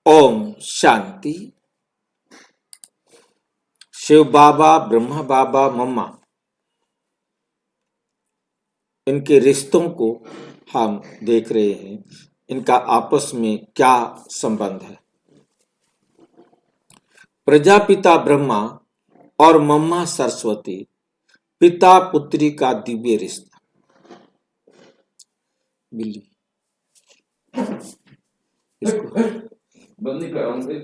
ओम शांति। शिव बाबा, ब्रह्मा बाबा, मम्मा, इनके रिश्तों को हम देख रहे हैं। इनका आपस में क्या संबंध है। प्रजापिता ब्रह्मा और मम्मा सरस्वती, पिता पुत्री का दिव्य रिश्ता। बिल्ली इसको बंद नहीं कराऊंगे।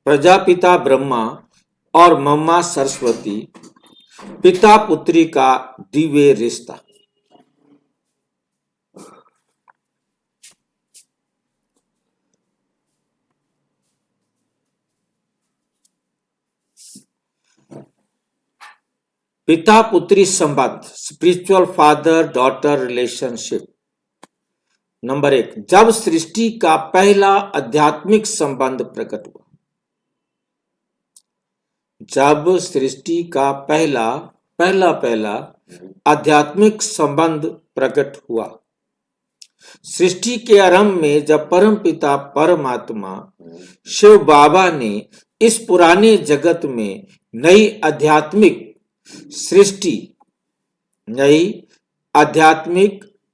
प्रजापिता ब्रह्मा और मम्मा सरस्वती, पिता पुत्री का दिव्य रिश्ता। पिता पुत्री संबंध, spiritual father daughter relationship. Number 1, जब सृष्टि का पहला आध्यात्मिक संबंध प्रकट हुआ। जब सृष्टि का पहला आध्यात्मिक संबंध प्रकट हुआ। सृष्टि के आरंभ में जब परमपिता परमात्मा शिव बाबा ने इस पुराने जगत में नई आध्यात्मिक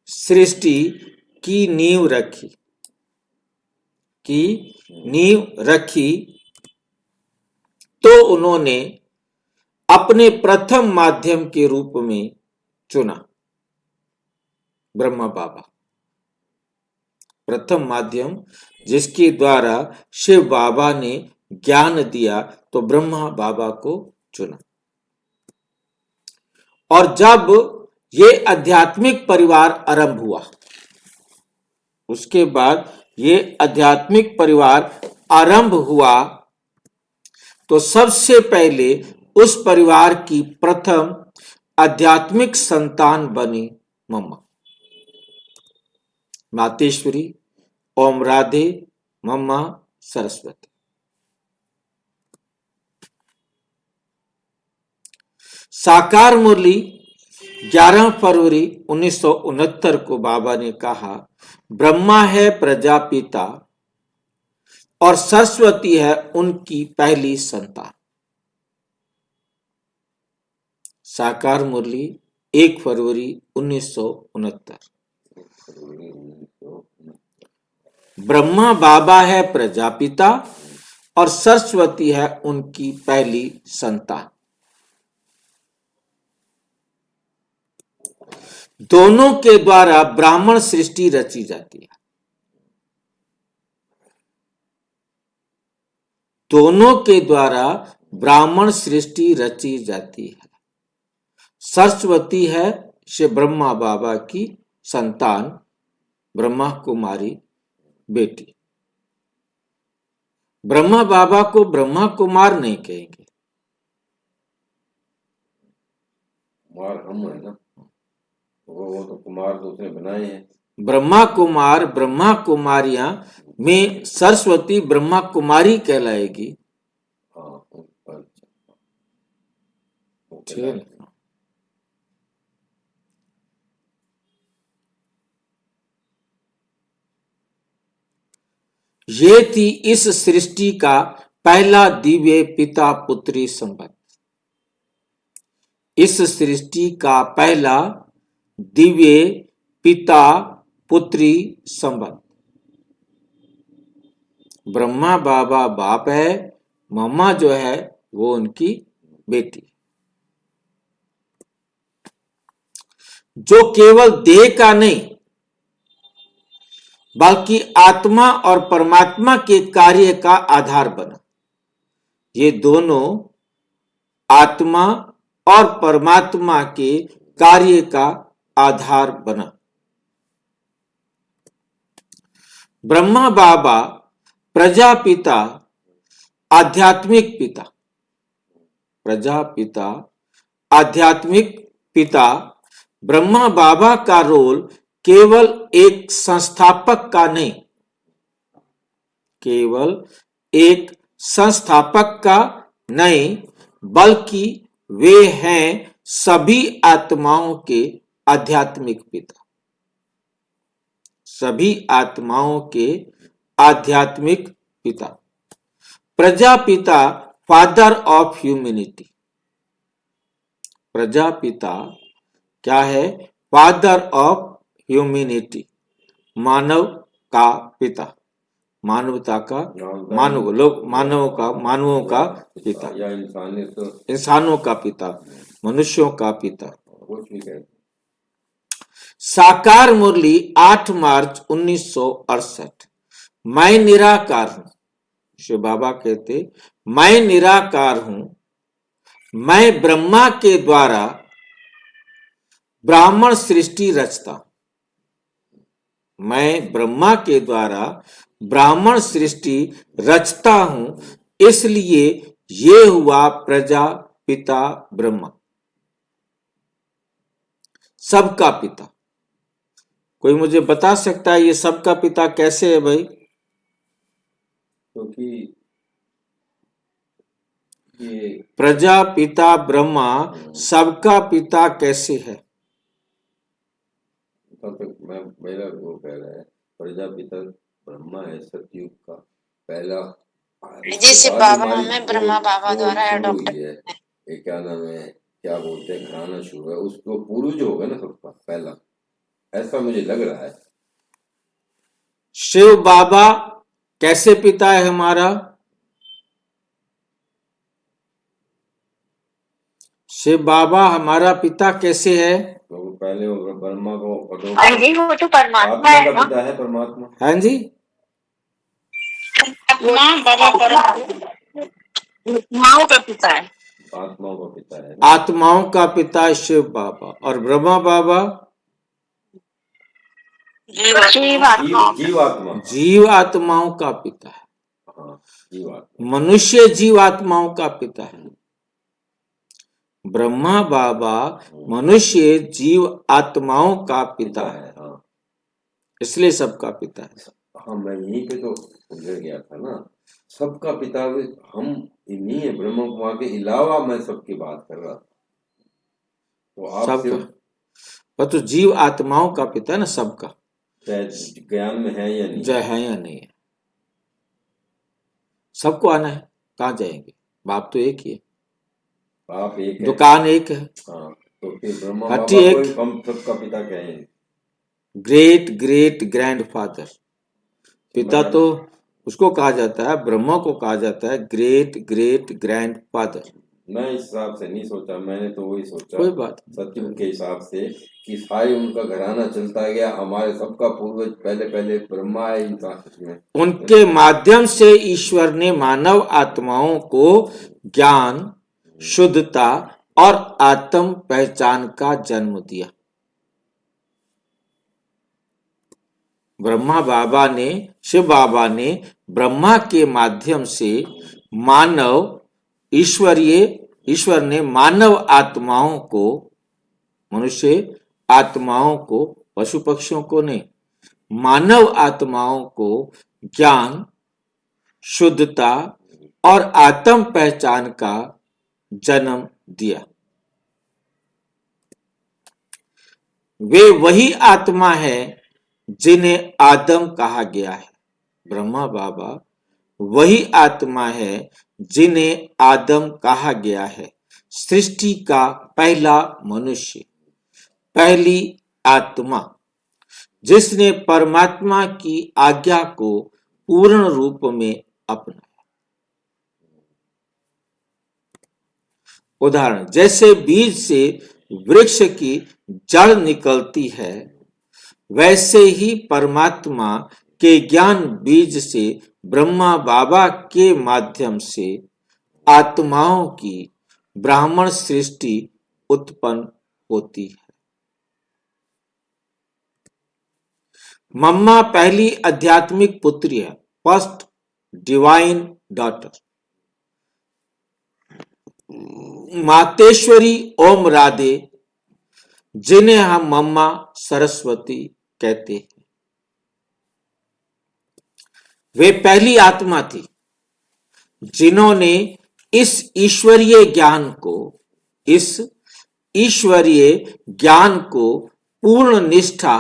सृष्टि की नींव रखी तो उन्होंने अपने प्रथम माध्यम के रूप में चुना। ब्रह्मा बाबा प्रथम माध्यम जिसके द्वारा शिव बाबा ने ज्ञान दिया, तो ब्रह्मा बाबा को चुना। और जब ये आध्यात्मिक परिवार आरंभ हुआ, उसके बाद ये आध्यात्मिक परिवार आरंभ हुआ, तो सबसे पहले उस परिवार की प्रथम आध्यात्मिक संतान बनी मम्मा मातेश्वरी, ओम राधे, मम्मा सरस्वती। साकार मुरली 11 फरवरी 1969 को बाबा ने कहा, ब्रह्मा है प्रजापिता और सरस्वती है उनकी पहली संतान। साकार मुरली 1 फरवरी 1969। ब्रह्मा बाबा है प्रजापिता और सरस्वती है उनकी पहली संतान। दोनों के द्वारा ब्राह्मण सृष्टि रची जाती है। दोनों के द्वारा ब्राह्मण सृष्टि रची जाती है। सरस्वती है श्री ब्रह्मा बाबा की संतान, ब्रह्मा कुमारी बेटी। ब्रह्मा बाबा को ब्रह्मा कुमार नहीं कहेंगे, कुमार हम है ना, वो तो कुमार तो उसने बनाए हैं। ब्रह्मा कुमार, ब्रह्मा कुमारियां में सरस्वती ब्रह्मा कुमारी कहलाएगी। ठीक। ये थी इस सृष्टि का पहला दिव्य पिता पुत्री संबंध। इस सृष्टि का पहला दिव्य पिता पुत्री संबंध। ब्रह्मा बाबा बाप है, मम्मा जो है वो उनकी बेटी, जो केवल देह का नहीं बल्कि आत्मा और परमात्मा के कार्य का आधार बना। ये दोनों आत्मा और परमात्मा के कार्य का आधार बना। ब्रह्मा बाबा प्रजापिता आध्यात्मिक पिता, प्रजापिता आध्यात्मिक पिता। ब्रह्मा बाबा का रोल केवल एक संस्थापक का नहीं, केवल एक संस्थापक का नहीं, बल्कि वे हैं सभी आत्माओं के आध्यात्मिक पिता, सभी आत्माओं के आध्यात्मिक पिता। Prajapita father of humanity, Prajapita क्या है? फादर ऑफ ह्यूमैनिटी, मानव का पिता, मानवता का, मानवों का पिता, या इंसानियत, इंसानों का पिता, मनुष्यों का पिता। कुछ भी कहते। साकार मुरली 8 मार्च 1968। मैं निराकार हूं, शिव बाबा कहते मैं निराकार हूं, मैं ब्रह्मा के द्वारा ब्राह्मण सृष्टि रचता, मैं ब्रह्मा के द्वारा ब्राह्मण सृष्टि रचता हूं, इसलिए ये हुआ प्रजापिता ब्रह्मा, सबका पिता। कोई मुझे बता सकता है ये सबका पिता कैसे है भाई? क्योंकि ये प्रजापिता ब्रह्मा सबका पिता कैसे है? मेरा वो कह रहा है प्रजापिता ब्रह्मा है सतयुग का पहला, जैसे बाबा हमें ब्रह्मा बाबा द्वारा अडॉप्ट है। ये क्या नाम है, क्या बोलते हैं, घराना शुरू है, उसको पूर्वज होगा ना सबका पहला, ऐसा मुझे लग रहा है। शिव बाबा कैसे पिता है हमारा? शिव बाबा हमारा पिता कैसे है? तो पहले वो ब्रह्मा को वो तो परमात्मा आत्मा है का ना? पिता है, परमात्मा। हाँ जी, बाबा आत्माओं का पिता है, आत्माओं का पिता है, आत्माओं का पिता शिव बाबा, और ब्रह्मा बाबा जीवात्मा, जीव आत्माओं का पिता है। हाँ, जीवात्मा। मनुष्य जीव आत्माओं का पिता है, ब्रह्मा बाबा मनुष्य जीव आत्माओं का पिता है, हाँ। इसलिए सबका पिता है। हाँ, मैं यहीं पे तो उलझ गया था ना, सबका पिता हम इन्हीं है, ब्रह्म कुमार के अलावा मैं सबकी बात कर रहा था। तो आप सबका, वह तो जीव आत्माओं का पिता है ना, सबका, ज्ञान में है या नहीं, जय है या नहीं है, सबको आना है, कहाँ जाएंगे? बाप तो एक ही है, बाप एक है, दुकान एक है, हाँ, तो फिर ब्रह्मा हट्टी बाबा एक, को हम सबका पिता कहेंगे। ग्रेट ग्रेट ग्रैंडफादर, पिता तो उसको कहा जाता है, ब्रह्मा को कहा जाता है ग्रेट ग्रेट ग्रैंडफादर। मैं इस हिसाब से नहीं सोचा, मैंने तो वही सोचा कोई बात सतयुग के हिसाब से कि सारे उनका घराना चलता गया, हमारे सबका पूर्वज पहले पहले ब्रह्मा है इंसान, उनके माध्यम से ईश्वर ने मानव आत्माओं को ज्ञान, शुद्धता और आत्म पहचान का जन्म दिया। ब्रह्मा बाबा ने, शिव बाबा ने ब्रह्मा के माध्यम से मानव, ईश्वर ने मानव आत्माओं को, मनुष्य आत्माओं को, पशु पक्षियों को नहीं, मानव आत्माओं को ज्ञान, शुद्धता और आत्म पहचान का जन्म दिया। वे वही आत्मा है जिन्हें आदम कहा गया है। ब्रह्मा बाबा वही आत्मा है जिन्हें आदम कहा गया है, सृष्टि का पहला मनुष्य, पहली आत्मा जिसने परमात्मा की आज्ञा को पूर्ण रूप में अपनाया। उदाहरण, जैसे बीज से वृक्ष की जड़ निकलती है, वैसे ही परमात्मा के ज्ञान बीज से ब्रह्मा बाबा के माध्यम से आत्माओं की ब्राह्मण सृष्टि उत्पन्न होती है। मम्मा पहली आध्यात्मिक पुत्री है, फर्स्ट डिवाइन डॉटर। मातेश्वरी ओम राधे, जिन्हें हम मम्मा सरस्वती कहते हैं, वे पहली आत्मा थी जिन्होंने इस ईश्वरीय ज्ञान को, इस ईश्वरीय ज्ञान को पूर्ण निष्ठा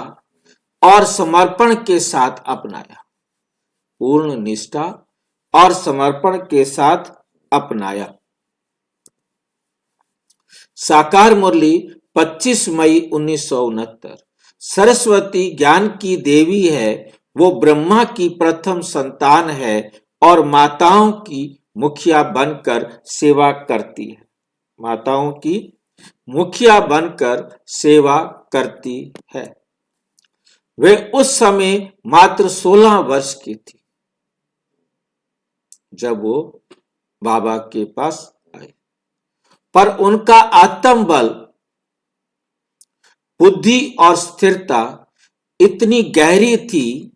और समर्पण के साथ अपनाया। पूर्ण निष्ठा और समर्पण के साथ अपनाया। साकार मुरली 25 मई 1969। सरस्वती ज्ञान की देवी है, वो ब्रह्मा की प्रथम संतान है और माताओं की मुखिया बनकर सेवा करती है। माताओं की मुखिया बनकर सेवा करती है। वे उस समय मात्र 16 वर्ष की थी जब वो बाबा के पास आए, पर उनका आत्मबल, बुद्धि और स्थिरता इतनी गहरी थी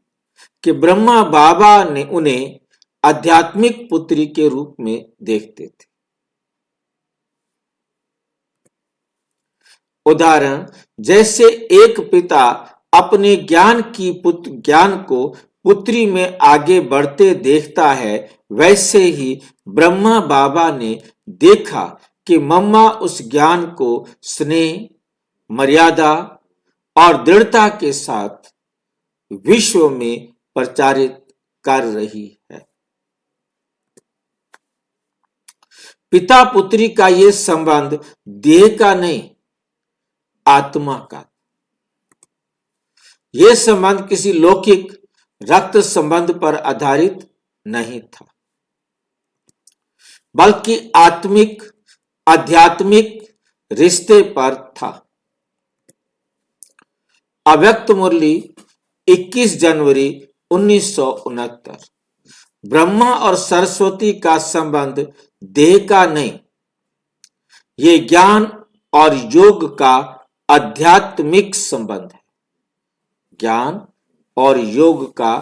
कि ब्रह्मा बाबा ने उन्हें आध्यात्मिक पुत्री के रूप में देखते थे। उदाहरण, जैसे एक पिता अपने ज्ञान को पुत्री में आगे बढ़ते देखता है, वैसे ही ब्रह्मा बाबा ने देखा कि मम्मा उस ज्ञान को स्नेह, मर्यादा और दृढ़ता के साथ विश्व में प्रचारित कर रही है। पिता पुत्री का यह संबंध देह का नहीं, आत्मा का। यह संबंध किसी लौकिक रक्त संबंध पर आधारित नहीं था, बल्कि आत्मिक, आध्यात्मिक रिश्ते पर था। अव्यक्त मुरली 21 जनवरी 1969। ब्रह्मा और सरस्वती का संबंध देह का नहीं, ये ज्ञान और योग का आध्यात्मिक संबंध है। ज्ञान और योग का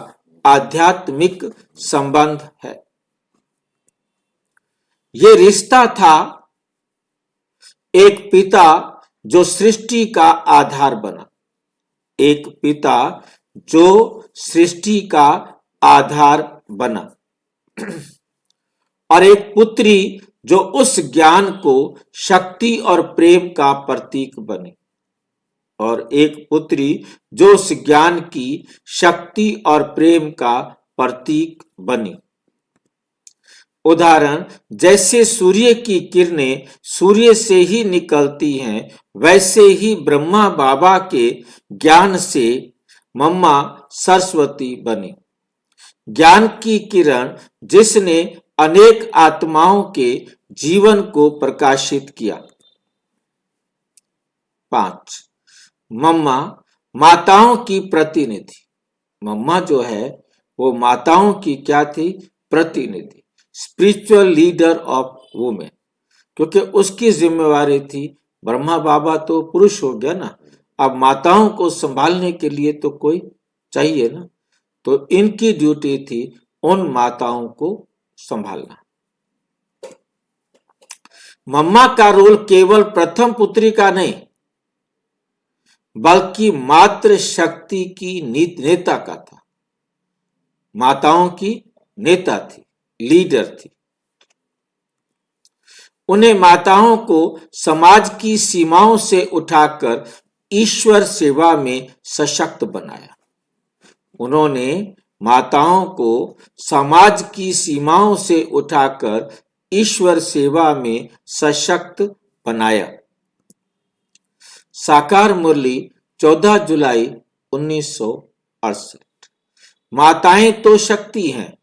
आध्यात्मिक संबंध है। ये रिश्ता था एक पिता जो सृष्टि का आधार बना, एक पिता जो सृष्टि का आधार बना, और एक पुत्री जो उस ज्ञान को शक्ति और प्रेम का प्रतीक बनी, और एक पुत्री जो उस ज्ञान की शक्ति और प्रेम का प्रतीक बनी। उदाहरण, जैसे सूर्य की किरणें सूर्य से ही निकलती हैं, वैसे ही ब्रह्मा बाबा के ज्ञान से मम्मा सरस्वती बनी। ज्ञान की किरण जिसने अनेक आत्माओं के जीवन को प्रकाशित किया। 5. मम्मा माताओं की प्रतिनिधि। मम्मा जो है वो माताओं की क्या थी? प्रतिनिधि, स्पिरिचुअल लीडर ऑफ वुमेन, क्योंकि उसकी जिम्मेवारी थी। ब्रह्मा बाबा तो पुरुष हो गया ना, अब माताओं को संभालने के लिए तो कोई चाहिए ना, तो इनकी ड्यूटी थी उन माताओं को संभालना। मम्मा का रोल केवल प्रथम पुत्री का नहीं, बल्कि मातृ शक्ति की नेता का था। माताओं की नेता थी, लीडर थी। उन्हें माताओं को समाज की सीमाओं से उठाकर ईश्वर सेवा में सशक्त बनाया। उन्होंने माताओं को समाज की सीमाओं से उठाकर ईश्वर सेवा में सशक्त बनाया। साकार मुरली 14 जुलाई 1968। माताएं तो शक्ति हैं,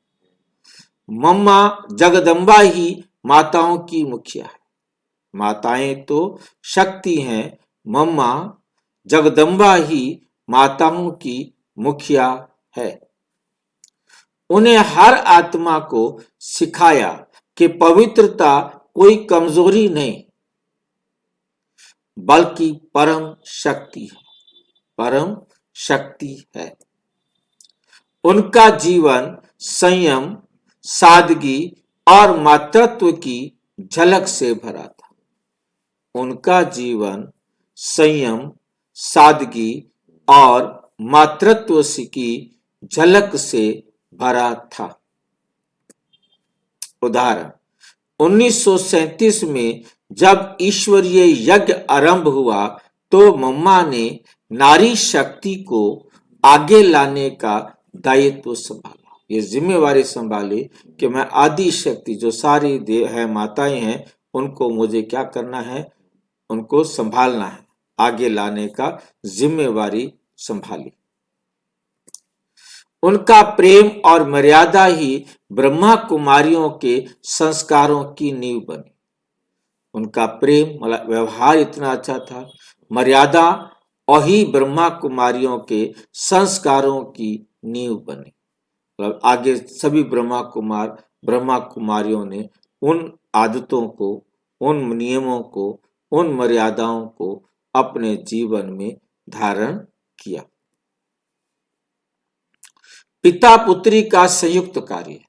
मम्मा जगदम्बा ही माताओं की मुखिया है। माताएं तो शक्ति हैं, मम्मा जगदम्बा ही माताओं की मुखिया है। उन्हें हर आत्मा को सिखाया कि पवित्रता कोई कमजोरी नहीं, बल्कि परम शक्ति है, परम शक्ति है। उनका जीवन संयम, सादगी और मातृत्व की झलक से भरा था। उनका जीवन संयम, सादगी और मातृत्व की झलक से भरा था। उदाहरण, 1937 में जब ईश्वरीय यज्ञ आरंभ हुआ तो मम्मा ने नारी शक्ति को आगे लाने का दायित्व संभाला, ये जिम्मेवारी संभाली कि मैं आदि शक्ति जो सारी देव है माताएं हैं उनको मुझे क्या करना है, उनको संभालना है, आगे लाने का जिम्मेवारी संभाली। उनका प्रेम और मर्यादा ही ब्रह्मा कुमारियों के संस्कारों की नींव बनी। उनका प्रेम मतलब व्यवहार इतना अच्छा था, मर्यादा और ही ब्रह्मा कुमारियों के संस्कारों की नींव बनी। मतलब आगे सभी ब्रह्मा कुमारियों ने उन आदतों को, उन नियमों को, उन मर्यादाओं को अपने जीवन में धारण किया। पिता पुत्री का संयुक्त कार्य,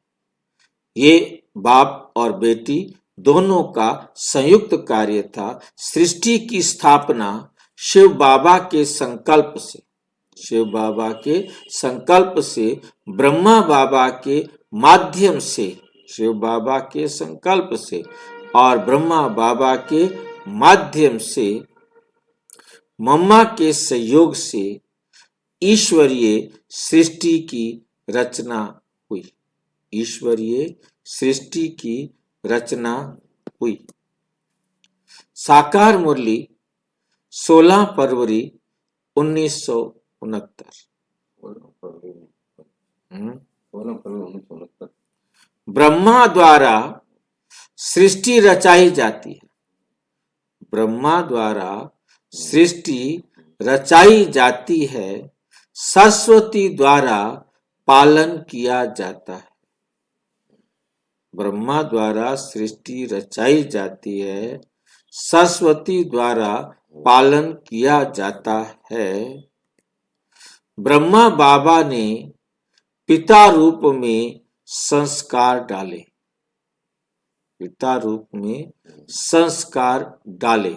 ये बाप और बेटी दोनों का संयुक्त कार्य था। सृष्टि की स्थापना शिव बाबा के संकल्प से, शिव बाबा के संकल्प से, ब्रह्मा बाबा के माध्यम से, शिव बाबा के संकल्प से और ब्रह्मा बाबा के माध्यम से, मम्मा के सहयोग से ईश्वरीय सृष्टि की रचना हुई। ईश्वरीय सृष्टि की रचना हुई। साकार मुरली 16 फरवरी 1969। ब्रह्मा द्वारा सृष्टि रचाई जाती है। ब्रह्मा द्वारा सृष्टि रचाई जाती है, सरस्वती द्वारा पालन किया जाता है। ब्रह्मा द्वारा सृष्टि रचाई जाती है, सरस्वती द्वारा पालन किया जाता है। ब्रह्मा बाबा ने पिता रूप में संस्कार डाले, पिता रूप में संस्कार डाले।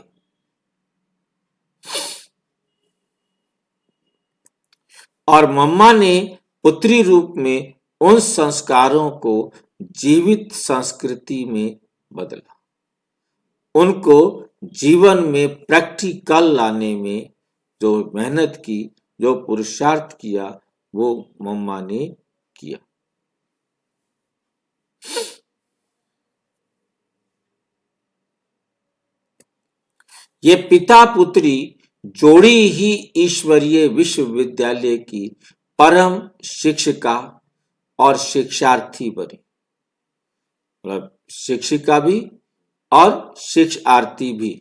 और मम्मा ने पुत्री रूप में उन संस्कारों को जीवित संस्कृति में बदला। उनको जीवन में प्रैक्टिकल लाने में जो मेहनत की, जो पुरुषार्थ किया, वो मम्मा ने किया। ये पिता पुत्री जोड़ी ही ईश्वरीय विश्वविद्यालय की परम शिक्षिका और शिक्षार्थी बनी। मतलब शिक्षिका भी और शिक्षार्थी भी,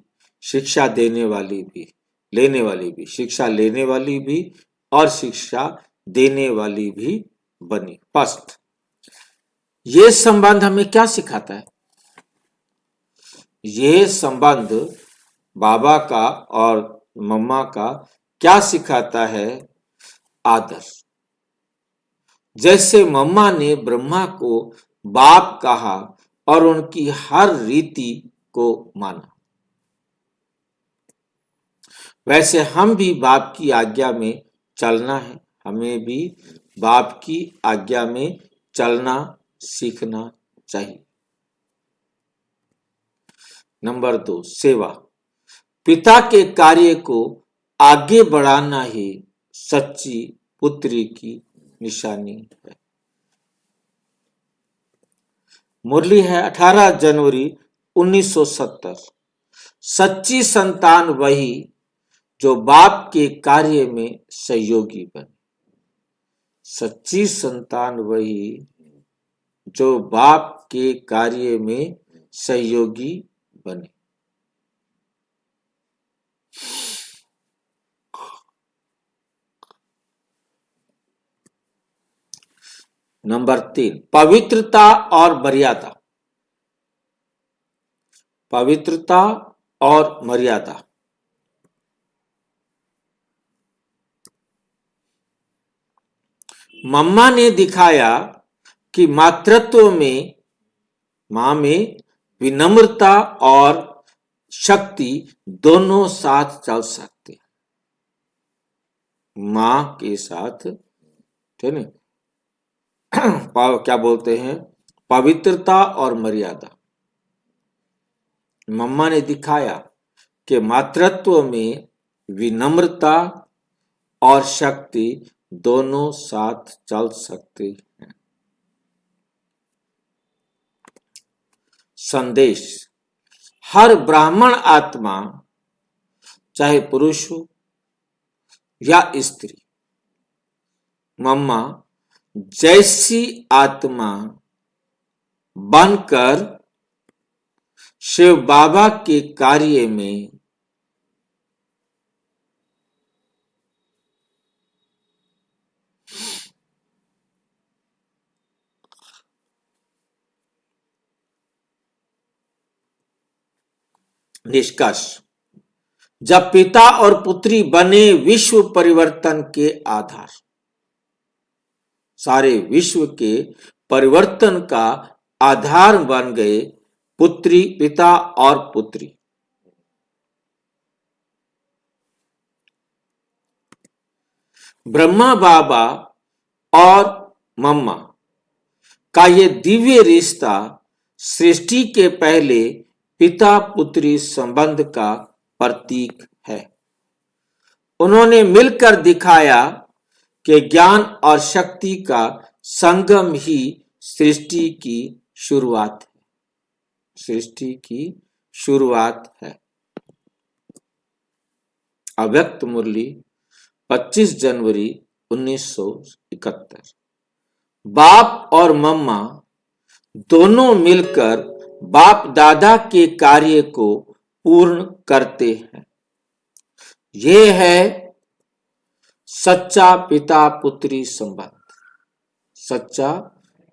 शिक्षा देने वाली भी, लेने वाली भी, शिक्षा लेने वाली भी और शिक्षा देने वाली भी बनी। फर्स्ट, ये संबंध हमें क्या सिखाता है? ये संबंध बाबा का और मम्मा का क्या सिखाता है? आदर। जैसे मम्मा ने ब्रह्मा को बाप कहा और उनकी हर रीति को माना, वैसे हम भी बाप की आज्ञा में चलना है। हमें भी बाप की आज्ञा में चलना सीखना चाहिए। नंबर 2, सेवा। पिता के कार्य को आगे बढ़ाना ही सच्ची पुत्री की निशानी है। मुरली है 18 जनवरी 1970। सच्ची संतान वही जो बाप के कार्य में सहयोगी बने। सच्ची संतान वही जो बाप के कार्य में सहयोगी बने। नंबर 3, पवित्रता और मर्यादा। पवित्रता और मर्यादा। मम्मा ने दिखाया कि मातृत्व में, मां में विनम्रता और शक्ति दोनों साथ चल सकते हैं। मां के साथ, ठीक है, क्या बोलते हैं, पवित्रता और मर्यादा। मम्मा ने दिखाया कि मातृत्व में विनम्रता और शक्ति दोनों साथ चल सकते हैं। संदेश: हर ब्राह्मण आत्मा, चाहे पुरुष हो या स्त्री, मम्मा जैसी आत्मा बनकर शिव बाबा के कार्य में निष्कर्ष: जब पिता और पुत्री बने विश्व परिवर्तन के आधार, सारे विश्व के परिवर्तन का आधार बन गए पुत्री, पिता और पुत्री। ब्रह्मा बाबा और मम्मा का ये दिव्य रिश्ता सृष्टि के पहले पिता पुत्री संबंध का प्रतीक है। उन्होंने मिलकर दिखाया कि ज्ञान और शक्ति का संगम ही सृष्टि की शुरुआत है। सृष्टि की शुरुआत है। अव्यक्त मुरली 25 जनवरी 1971। बाप और मम्मा दोनों मिलकर बाप दादा के कार्य को पूर्ण करते हैं। यह है सच्चा पिता पुत्री संबंध। सच्चा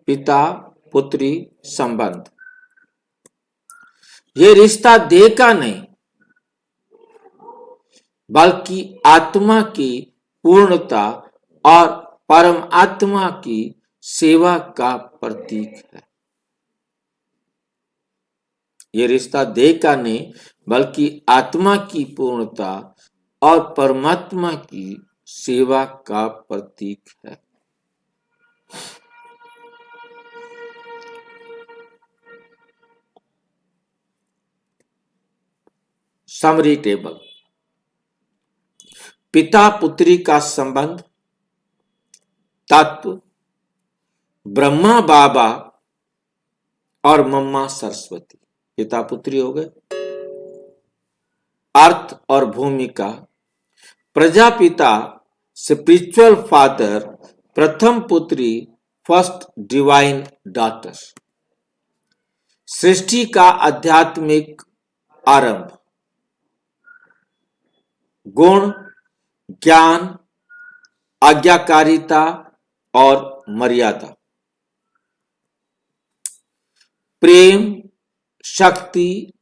पिता पुत्री संबंध। यह रिश्ता देह का नहीं, बल्कि आत्मा की पूर्णता और परम आत्मा की सेवा का प्रतीक है। यह रिश्ता देह का नहीं, बल्कि आत्मा की पूर्णता और परमात्मा की सेवा का प्रतीक है। Summary table. पिता पुत्री का संबंध। तत्व: ब्रह्मा बाबा और मम्मा सरस्वती, पिता पुत्री हो गए। अर्थ और भूमिका: प्रजापिता स्पिरिचुअल फादर, प्रथम पुत्री फर्स्ट डिवाइन डॉटर। सृष्टि का आध्यात्मिक आरंभ। गुण, ज्ञान, आज्ञाकारिता और मर्यादा। प्रेम, शक्ति,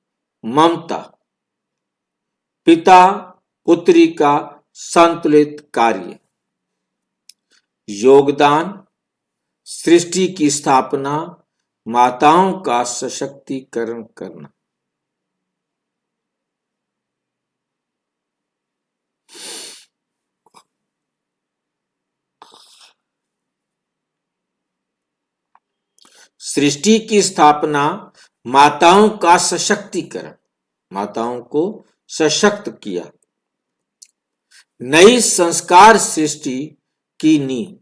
ममता। पिता पुत्री का संतुलित कार्य। योगदान: सृष्टि की स्थापना, माताओं का सशक्तिकरण करना। सृष्टि की स्थापना, माताओं का सशक्तिकरण, माताओं को सशक्त किया। नई संस्कार सृष्टि की नींव,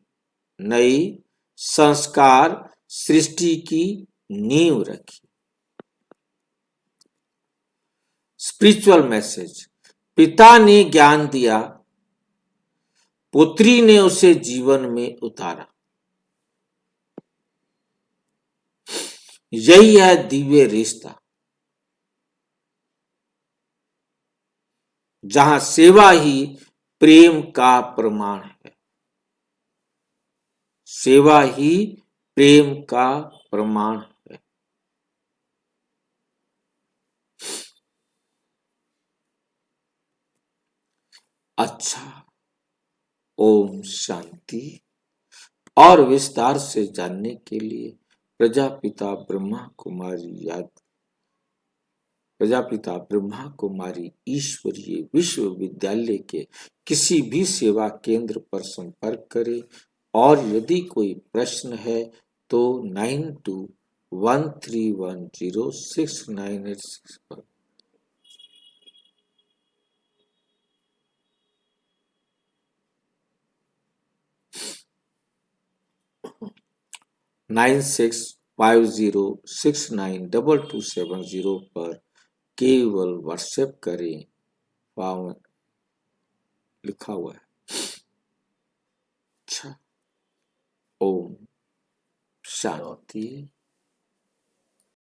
नई संस्कार सृष्टि की नींव रखी। स्पिरिचुअल मैसेज: पिता ने ज्ञान दिया, पुत्री ने उसे जीवन में उतारा। यही है दिव्य रिश्ता, जहां सेवा ही प्रेम का प्रमाण है। सेवा ही प्रेम का प्रमाण है। अच्छा, ओम शांति। और विस्तार से जानने के लिए प्रजापिता ब्रह्मा कुमारी ईश्वरीय विश्वविद्यालय के किसी भी सेवा केंद्र पर संपर्क करें। और यदि कोई प्रश्न है तो 9213106986 पर 9650692270 पर केवल व्हाट्सएप करें। पावन लिखा हुआ है। अच्छा, ओम शांति।